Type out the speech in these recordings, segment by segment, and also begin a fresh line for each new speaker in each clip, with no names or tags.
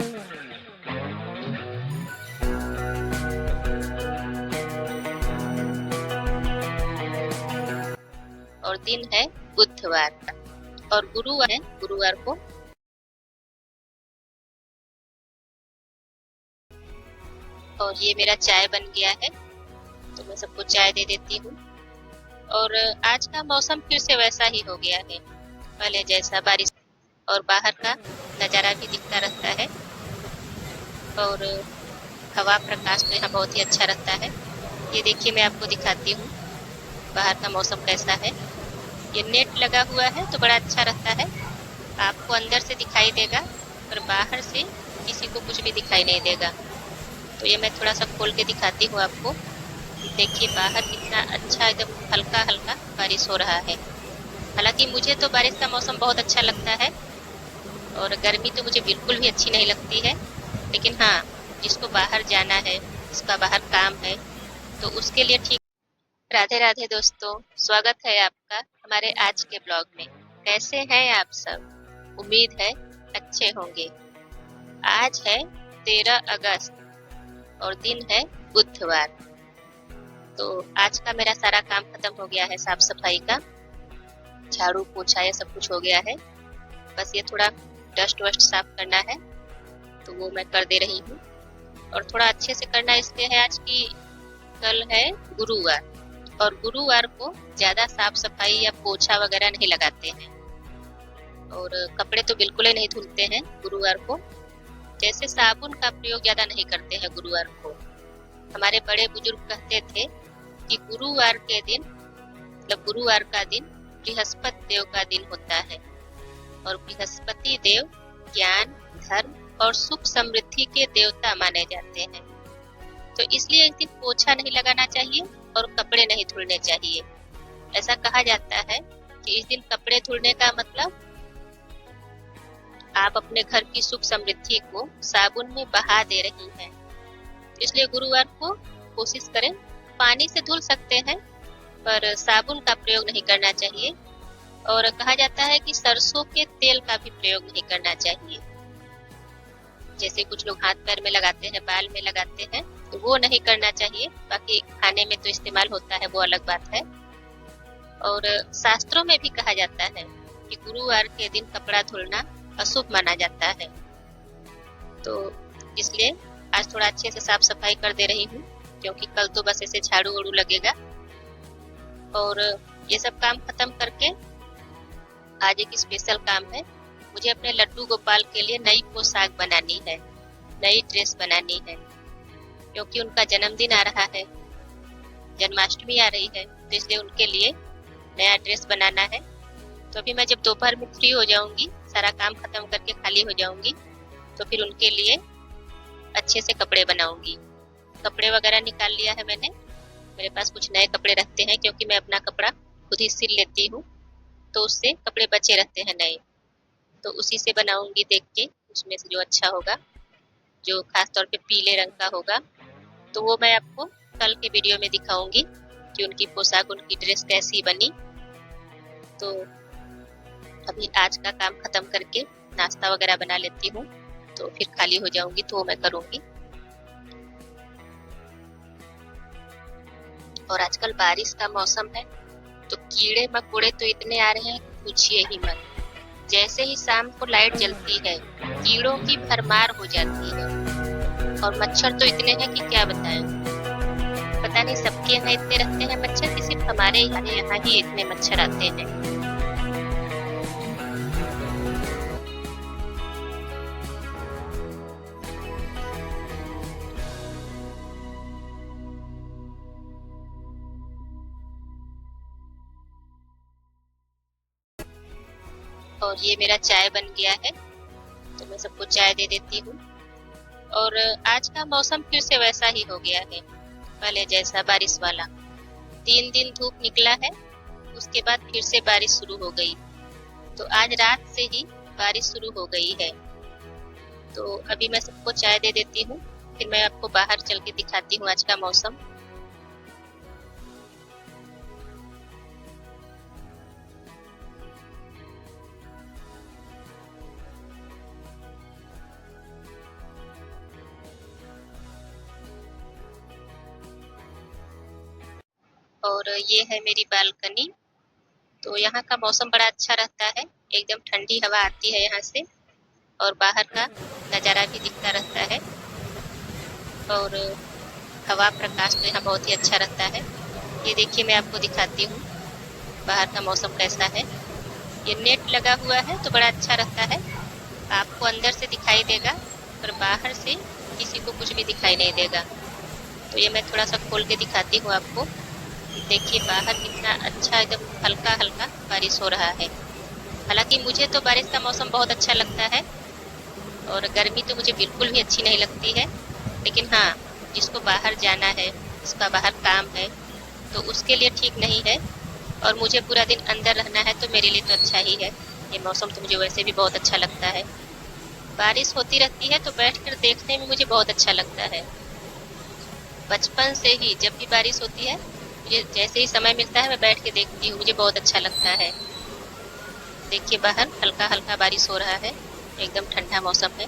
और दिन है बुधवार का और गुरुवार है, गुरुवार को। और ये मेरा चाय बन गया है, तो मैं सबको चाय दे देती हूँ। और आज का मौसम फिर से वैसा ही हो गया है, पहले जैसा बारिश, और बाहर का नज़ारा भी दिखता रहता है। और हवा प्रकाश तो यहाँ बहुत ही अच्छा रहता है। ये देखिए, मैं आपको दिखाती हूँ बाहर का मौसम कैसा है। ये नेट लगा हुआ है तो बड़ा अच्छा रहता है, आपको अंदर से दिखाई देगा पर बाहर से किसी को कुछ भी दिखाई नहीं देगा। तो ये मैं थोड़ा सा खोल के दिखाती हूँ आपको। देखिए बाहर कितना अच्छा, एकदम हल्का हल्का बारिश हो रहा है। हालांकि मुझे तो बारिश का मौसम बहुत अच्छा लगता है और गर्मी तो मुझे बिल्कुल भी अच्छी नहीं लगती है। लेकिन हाँ, जिसको बाहर जाना है, जिसका बाहर काम है, तो उसके लिए ठीक। राधे राधे दोस्तों, स्वागत है आपका हमारे आज के ब्लॉग में। कैसे हैं आप सब? उम्मीद है अच्छे होंगे। आज है 13 अगस्त और दिन है बुधवार। तो आज का मेरा सारा काम खत्म हो गया है, साफ सफाई का, झाड़ू पोछा ये सब कुछ हो गया है। बस ये थोड़ा डस्ट वस्ट साफ करना है, तो वो मैं कर दे रही हूँ। और थोड़ा अच्छे से करना इसलिए है आज की कल है गुरुवार, और गुरुवार को ज्यादा साफ सफाई या पोछा वगैरह नहीं लगाते हैं। और कपड़े तो बिल्कुल ही नहीं धुलते हैं गुरुवार को। जैसे साबुन का प्रयोग ज्यादा नहीं करते हैं गुरुवार को। हमारे बड़े बुजुर्ग कहते थे कि गुरुवार के दिन, मतलब गुरुवार का दिन बृहस्पति देव का दिन होता है, और बृहस्पति देव ज्ञान, धर्म और सुख समृद्धि के देवता माने जाते हैं। तो इसलिए इस दिन पोछा नहीं लगाना चाहिए और कपड़े नहीं धुलने चाहिए। ऐसा कहा जाता है कि इस दिन कपड़े धुलने का मतलब आप अपने घर की सुख समृद्धि को साबुन में बहा दे रही हैं। इसलिए गुरुवार को कोशिश करें, पानी से धुल सकते हैं पर साबुन का प्रयोग नहीं करना चाहिए। और कहा जाता है कि सरसों के तेल का भी प्रयोग नहीं करना चाहिए। जैसे कुछ लोग हाथ पैर में लगाते हैं, बाल में लगाते हैं, तो वो नहीं करना चाहिए। बाकी खाने में तो इस्तेमाल होता है, वो अलग बात है। और शास्त्रों में भी कहा जाता है कि गुरुवार के दिन कपड़ा धुलना अशुभ माना जाता है। तो इसलिए आज थोड़ा अच्छे से साफ सफाई कर दे रही हूँ, क्योंकि कल तो बस ऐसे झाड़ू वाड़ू लगेगा। और ये सब काम खत्म करके आज एक स्पेशल काम है। मुझे अपने लड्डू गोपाल के लिए नई पोशाक बनानी है, नई ड्रेस बनानी है, क्योंकि उनका जन्मदिन आ रहा है, जन्माष्टमी आ रही है, तो इसलिए उनके लिए नया ड्रेस बनाना है। तो अभी मैं जब दोपहर में फ्री हो जाऊंगी, सारा काम खत्म करके खाली हो जाऊंगी, तो फिर उनके लिए अच्छे से कपड़े बनाऊंगी। कपड़े वगैरह निकाल लिया है मैंने, मेरे पास कुछ नए कपड़े रखते हैं, क्योंकि मैं अपना कपड़ा खुद ही सिल लेती हूँ, तो उससे कपड़े बचे रहते हैं नए। तो उसी से बनाऊंगी देख के, उसमें से जो अच्छा होगा, जो खास तौर पे पीले रंग का होगा, तो वो मैं आपको कल के वीडियो में दिखाऊंगी कि उनकी पोशाक, उनकी ड्रेस कैसी बनी। तो अभी आज का काम खत्म करके नाश्ता वगैरह बना लेती हूँ, तो फिर खाली हो जाऊंगी तो मैं करूंगी। और आजकल बारिश का मौसम है, तो कीड़े मकोड़े तो इतने आ रहे हैं कि पूछिए ही मत। जैसे ही शाम को लाइट जलती है, कीड़ों की भरमार हो जाती है, और मच्छर तो इतने हैं कि क्या बताएं। पता नहीं सबके यहाँ इतने रहते हैं मच्छर, कि सिर्फ हमारे यहाँ ही इतने मच्छर आते हैं। और ये मेरा चाय बन गया है, तो मैं सबको चाय दे देती हूँ। और आज का मौसम फिर से वैसा ही हो गया है, पहले जैसा बारिश वाला। 3 दिन धूप निकला है, उसके बाद फिर से बारिश शुरू हो गई। तो आज रात से ही बारिश शुरू हो गई है। तो अभी मैं सबको चाय दे देती हूँ, फिर मैं आपको बाहर चल के दिखाती हूँ आज का मौसम। और ये है मेरी बालकनी। तो यहाँ का मौसम बड़ा अच्छा रहता है, एकदम ठंडी हवा आती है यहाँ से और बाहर का नज़ारा भी दिखता रहता है और हवा प्रकाश तो यहाँ बहुत ही अच्छा रहता है। ये देखिए मैं आपको दिखाती हूँ बाहर का मौसम कैसा है। ये नेट लगा हुआ है तो बड़ा अच्छा रहता है, आपको अंदर से दिखाई देगा पर बाहर से किसी को कुछ भी दिखाई नहीं देगा। तो ये मैं थोड़ा सा खोल के दिखाती हूँ आपको। देखिए बाहर कितना अच्छा एकदम हल्का हल्का बारिश हो रहा है। हालांकि मुझे तो बारिश का मौसम बहुत अच्छा लगता है और गर्मी तो मुझे बिल्कुल भी अच्छी नहीं लगती है, लेकिन हाँ जिसको बाहर जाना है, जिसका बाहर काम है तो उसके लिए ठीक नहीं है और मुझे पूरा दिन अंदर रहना है तो मेरे लिए तो अच्छा ही है। ये मौसम तो मुझे वैसे भी बहुत अच्छा लगता है। बारिश होती रहती है तो बैठकर देखने में मुझे बहुत अच्छा लगता है। बचपन से ही जब भी बारिश होती है मुझे जैसे ही समय मिलता है मैं बैठ के देखती हूँ, मुझे बहुत अच्छा लगता है। देखिए बाहर हल्का हल्का बारिश हो रहा है, एकदम ठंडा मौसम है,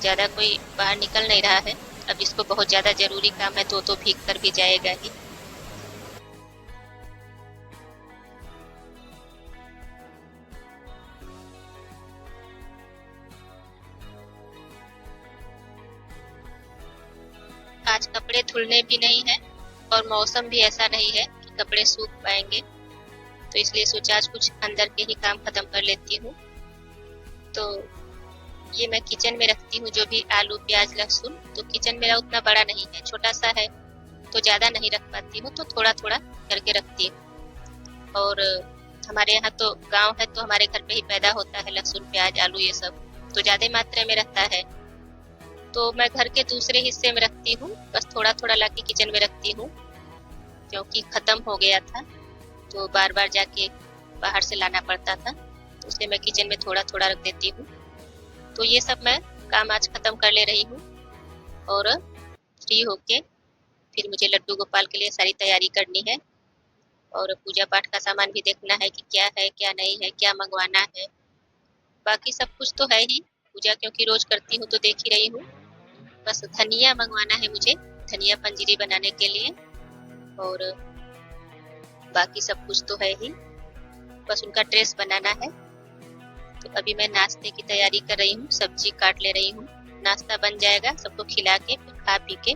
ज़्यादा कोई बाहर निकल नहीं रहा है। अब जिसको बहुत ज़्यादा ज़रूरी काम है तो भीग कर भी जाएगा ही। आज कपड़े धुलने भी नहीं है और मौसम भी ऐसा नहीं है कि कपड़े सूख पाएंगे, तो इसलिए सोचा आज कुछ अंदर के ही काम खत्म कर लेती हूँ। तो ये मैं किचन में रखती हूँ जो भी आलू प्याज लहसुन, तो किचन मेरा उतना बड़ा नहीं है, छोटा सा है तो ज़्यादा नहीं रख पाती हूँ, तो थोड़ा थोड़ा करके रखती हूँ। और हमारे यहाँ तो गांव है तो हमारे घर पे ही पैदा होता है लहसुन प्याज आलू, ये सब तो ज़्यादा मात्रा में रहता है, तो मैं घर के दूसरे हिस्से में रखती हूँ, बस थोड़ा थोड़ा लाके किचन में रखती हूँ क्योंकि ख़त्म हो गया था तो बार बार जाके बाहर से लाना पड़ता था, तो इसलिए मैं किचन में थोड़ा थोड़ा रख देती हूँ। तो ये सब मैं काम आज ख़त्म कर ले रही हूँ और फ्री होके फिर मुझे लड्डू गोपाल के लिए सारी तैयारी करनी है और पूजा पाठ का सामान भी देखना है कि क्या है क्या नहीं है, क्या मंगवाना है। बाकी सब कुछ तो है ही, पूजा क्योंकि रोज करती हूँ तो देख ही रही हूँ। बस धनिया मंगवाना है मुझे, धनिया पंजीरी बनाने के लिए, और बाकी सब कुछ तो है ही, बस उनका ड्रेस बनाना है। तो अभी मैं नाश्ते की तैयारी कर रही हूँ, सब्जी काट ले रही हूँ, नाश्ता बन जाएगा, सबको खिला के फिर खा पी के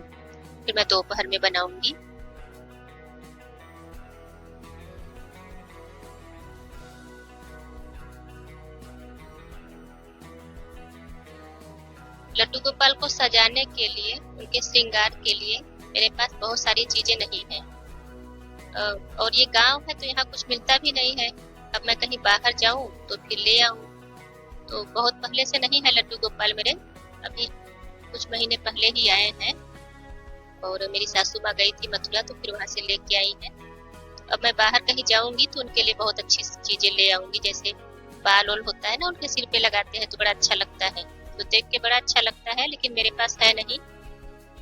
फिर मैं दोपहर में बनाऊंगी। लड्डू गोपाल को सजाने के लिए, उनके श्रृंगार के लिए मेरे पास बहुत सारी चीजें नहीं है और ये गांव है तो यहाँ कुछ मिलता भी नहीं है। अब मैं कहीं बाहर जाऊं तो फिर ले आऊं, तो बहुत पहले से नहीं है लड्डू गोपाल मेरे, अभी कुछ महीने पहले ही आए हैं और मेरी सासू माँ गई थी मथुरा तो फिर वहां से लेके आई है। अब मैं बाहर कहीं जाऊंगी तो उनके लिए बहुत अच्छी चीजें ले आऊंगी, जैसे बाल ओल होता है ना उनके सिर पे लगाते हैं तो बड़ा अच्छा लगता है, तो देख के बड़ा अच्छा लगता है, लेकिन मेरे पास है नहीं।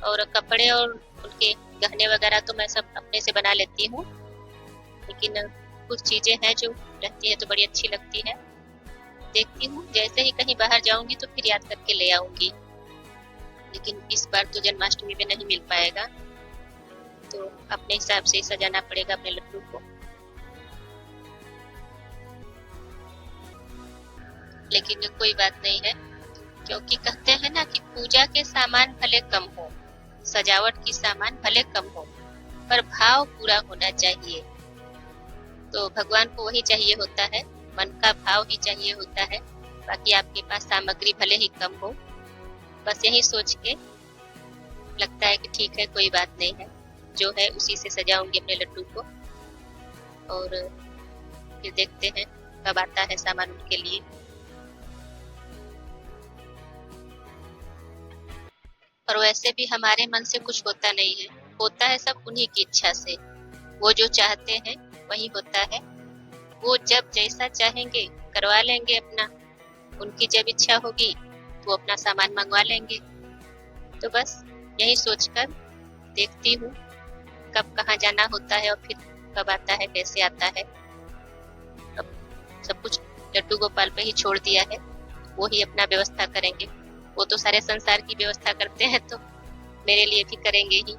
और कपड़े और उनके गहने वगैरह तो मैं सब अपने से बना लेती हूँ, लेकिन कुछ चीजें हैं जो रहती है तो बड़ी अच्छी लगती है। देखती हूँ जैसे ही कहीं बाहर जाऊंगी तो फिर याद करके ले आऊंगी, लेकिन इस बार तो जन्माष्टमी में नहीं मिल पाएगा, तो अपने हिसाब से ही सजाना पड़ेगा अपने लड्डू को। लेकिन कोई बात नहीं है, क्योंकि कहते हैं ना कि पूजा के सामान भले कम हो, सजावट की सामान भले कम हो, पर भाव पूरा होना चाहिए। तो भगवान को वही चाहिए होता है, मन का भाव ही चाहिए होता है, बाकी आपके पास सामग्री भले ही कम हो। बस यही सोच के लगता है कि ठीक है कोई बात नहीं है, जो है उसी से सजाऊंगी अपने लड्डू को, और फिर देखते हैं कब आता है सामान उनके लिए। और वैसे भी हमारे मन से कुछ होता नहीं है, होता है सब उन्हीं की इच्छा से, वो जो चाहते हैं वही होता है, वो जब जैसा चाहेंगे करवा लेंगे अपना, उनकी जब इच्छा होगी तो अपना सामान मंगवा लेंगे। तो बस यही सोचकर देखती हूँ कब कहाँ जाना होता है और फिर कब आता है कैसे आता है। अब सब कुछ लड्डू गोपाल पे ही छोड़ दिया है, वो ही अपना व्यवस्था करेंगे, वो तो सारे संसार की व्यवस्था करते हैं तो मेरे लिए भी करेंगे ही।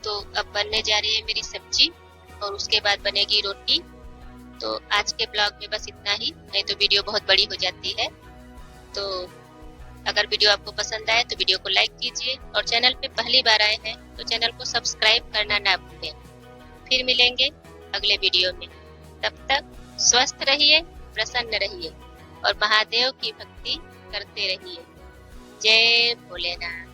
तो अब बनने जा रही है मेरी सब्जी और उसके बाद बनेगी रोटी। तो आज के ब्लॉग में बस इतना ही, नहीं तो वीडियो बहुत बड़ी हो जाती है। तो अगर वीडियो आपको पसंद आए तो वीडियो को लाइक कीजिए और चैनल पे पहली बार आए हैं तो चैनल को सब्सक्राइब करना ना भूलें। फिर मिलेंगे अगले वीडियो में, तब तक स्वस्थ रहिए, प्रसन्न रहिए और महादेव की भक्ति करते रहिए। जय भोलेनाथ।